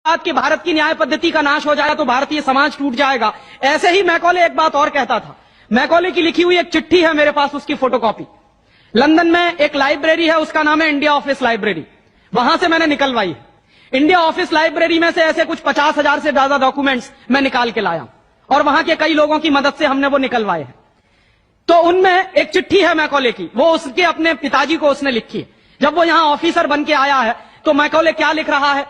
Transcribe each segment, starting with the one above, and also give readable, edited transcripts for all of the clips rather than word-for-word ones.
बात कि भारत की न्याय पद्धति का नाश हो जाएगा तो भारतीय समाज टूट जाएगा। ऐसे ही मैकॉले एक बात और कहता था। मैकॉले की लिखी हुई एक चिट्ठी है मेरे पास, उसकी फोटोकॉपी। लंदन में एक लाइब्रेरी है, उसका नाम है इंडिया ऑफिस लाइब्रेरी, वहां से मैंने निकलवाई है। इंडिया ऑफिस लाइब्रेरी में से ऐसे कुछ 50,000 से ज्यादा डॉक्यूमेंट्स मैं निकाल के लाया और वहां के कई लोगों की मदद से हमने वो निकलवाए हैं। तो उनमें एक चिट्ठी है मैकॉले की, वो उसके अपने पिताजी को उसने लिखी है। जब वो यहां ऑफिसर बन के आया है तो मैकॉले क्या लिख रहा है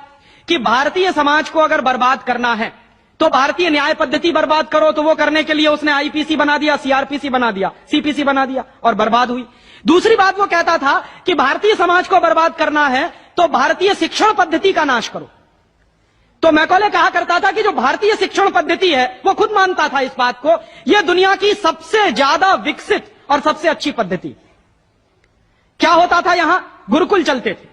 कि भारतीय समाज को अगर बर्बाद करना है तो भारतीय न्याय पद्धति बर्बाद करो। तो वो करने के लिए उसने आईपीसी बना दिया, सीआरपीसी बना दिया, सीपीसी बना दिया और बर्बाद हुई। दूसरी बात वो कहता था कि भारतीय समाज को बर्बाद करना है तो भारतीय शिक्षण पद्धति का नाश करो। तो मैकॉले कहा करता था कि जो भारतीय शिक्षण पद्धति है, वो खुद मानता था इस बात को, यह दुनिया की सबसे ज्यादा विकसित और सबसे अच्छी पद्धति। क्या होता था, यहां गुरुकुल चलते थे,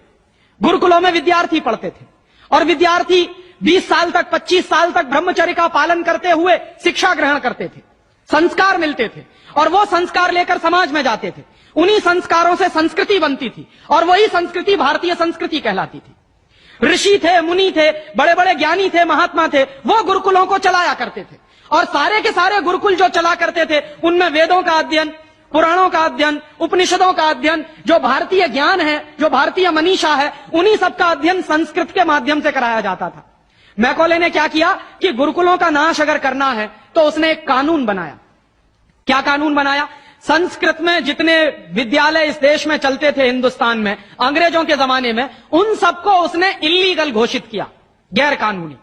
गुरुकुलों में विद्यार्थी पढ़ते थे और विद्यार्थी 20 साल तक, 25 साल तक ब्रह्मचर्य का पालन करते हुए शिक्षा ग्रहण करते थे, संस्कार मिलते थे और वो संस्कार लेकर समाज में जाते थे। उन्हीं संस्कारों से संस्कृति बनती थी और वही संस्कृति भारतीय संस्कृति कहलाती थी। ऋषि थे, मुनि थे, बड़े बड़े ज्ञानी थे, महात्मा थे, वो गुरुकुलों को चलाया करते थे और सारे के सारे गुरुकुल जो चला करते थे उनमें वेदों का अध्ययन, पुराणों का अध्ययन, उपनिषदों का अध्ययन, जो भारतीय ज्ञान है, जो भारतीय मनीषा है, उन्हीं सबका अध्ययन संस्कृत के माध्यम से कराया जाता था। मैकॉले ने क्या किया कि गुरुकुलों का नाश अगर करना है तो उसने एक कानून बनाया। क्या कानून बनाया? संस्कृत में जितने विद्यालय इस देश में चलते थे, हिंदुस्तान में अंग्रेजों के जमाने में, उन सबको उसने इल्लीगल घोषित किया, गैर कानूनी।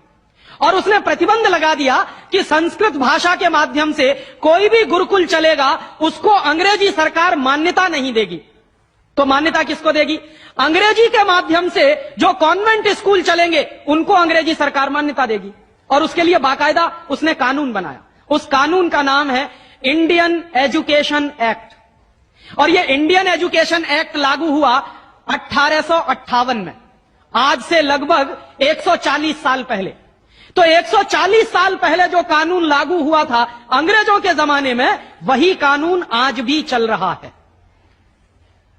और उसने प्रतिबंध लगा दिया कि संस्कृत भाषा के माध्यम से कोई भी गुरुकुल चलेगा उसको अंग्रेजी सरकार मान्यता नहीं देगी। तो मान्यता किसको देगी? अंग्रेजी के माध्यम से जो कॉन्वेंट स्कूल चलेंगे उनको अंग्रेजी सरकार मान्यता देगी। और उसके लिए बाकायदा उसने कानून बनाया। उस कानून का नाम है इंडियन एजुकेशन एक्ट। और यह इंडियन एजुकेशन एक्ट लागू हुआ 1858 में, आज से लगभग 140 साल पहले। तो 140 साल पहले जो कानून लागू हुआ था अंग्रेजों के जमाने में, वही कानून आज भी चल रहा है।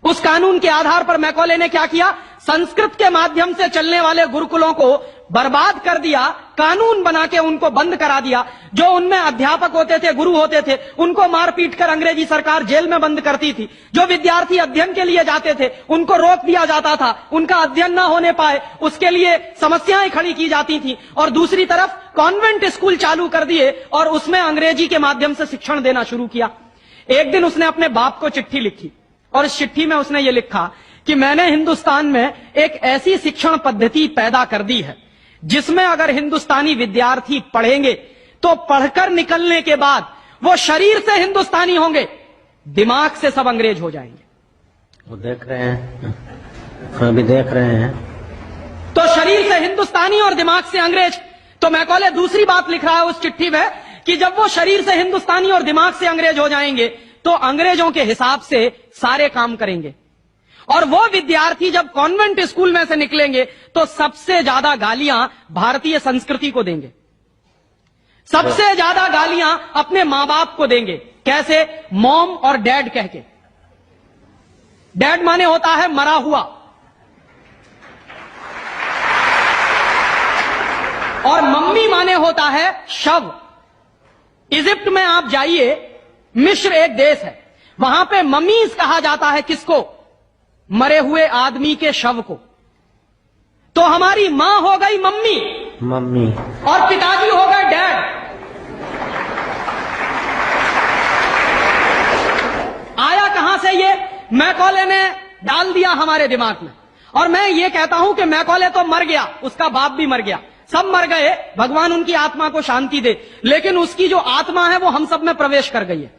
उस कानून के आधार पर मैकॉले ने क्या किया? संस्कृत के माध्यम से चलने वाले गुरुकुलों को बर्बाद कर दिया, कानून बना के उनको बंद करा दिया। जो उनमें अध्यापक होते थे, गुरु होते थे, उनको मार पीट कर अंग्रेजी सरकार जेल में बंद करती थी। जो विद्यार्थी अध्ययन के लिए जाते थे उनको रोक दिया जाता था, उनका अध्ययन ना होने पाए उसके लिए समस्याएं खड़ी की जाती थी। और दूसरी तरफ कॉन्वेंट स्कूल चालू कर दिए और उसमें अंग्रेजी के माध्यम से शिक्षण देना शुरू किया। एक दिन उसने अपने बाप को चिट्ठी लिखी और इस चिट्ठी में उसने ये लिखा कि मैंने हिंदुस्तान में एक ऐसी शिक्षण पद्धति पैदा कर दी है जिसमें अगर हिंदुस्तानी विद्यार्थी पढ़ेंगे तो पढ़कर निकलने के बाद वो शरीर से हिंदुस्तानी होंगे, दिमाग से सब अंग्रेज हो जाएंगे। वो देख रहे हैं, अभी देख रहे हैं। तो शरीर से हिंदुस्तानी और दिमाग से अंग्रेज। तो मैकॉले दूसरी बात लिख रहा है उस चिट्ठी में कि जब वो शरीर से हिंदुस्तानी और दिमाग से अंग्रेज हो जाएंगे तो अंग्रेजों के हिसाब से सारे काम करेंगे। और वो विद्यार्थी जब कॉन्वेंट स्कूल में से निकलेंगे तो सबसे ज्यादा गालियां भारतीय संस्कृति को देंगे, सबसे ज्यादा गालियां अपने मां बाप को देंगे। कैसे? मॉम और डैड कह के। डैड माने होता है मरा हुआ और मम्मी माने होता है शव। इजिप्ट में आप जाइए, मिस्र एक देश है, वहां पे मम्मीज कहा जाता है किसको? मरे हुए आदमी के शव को। तो हमारी मां हो गई मम्मी, मम्मी, और पिताजी हो गए डैड। आया कहां से ये? मैकॉले ने डाल दिया हमारे दिमाग में। और मैं ये कहता हूं कि मैकॉले तो मर गया, उसका बाप भी मर गया, सब मर गए, भगवान उनकी आत्मा को शांति दे, लेकिन उसकी जो आत्मा है वो हम सब में प्रवेश कर गई है।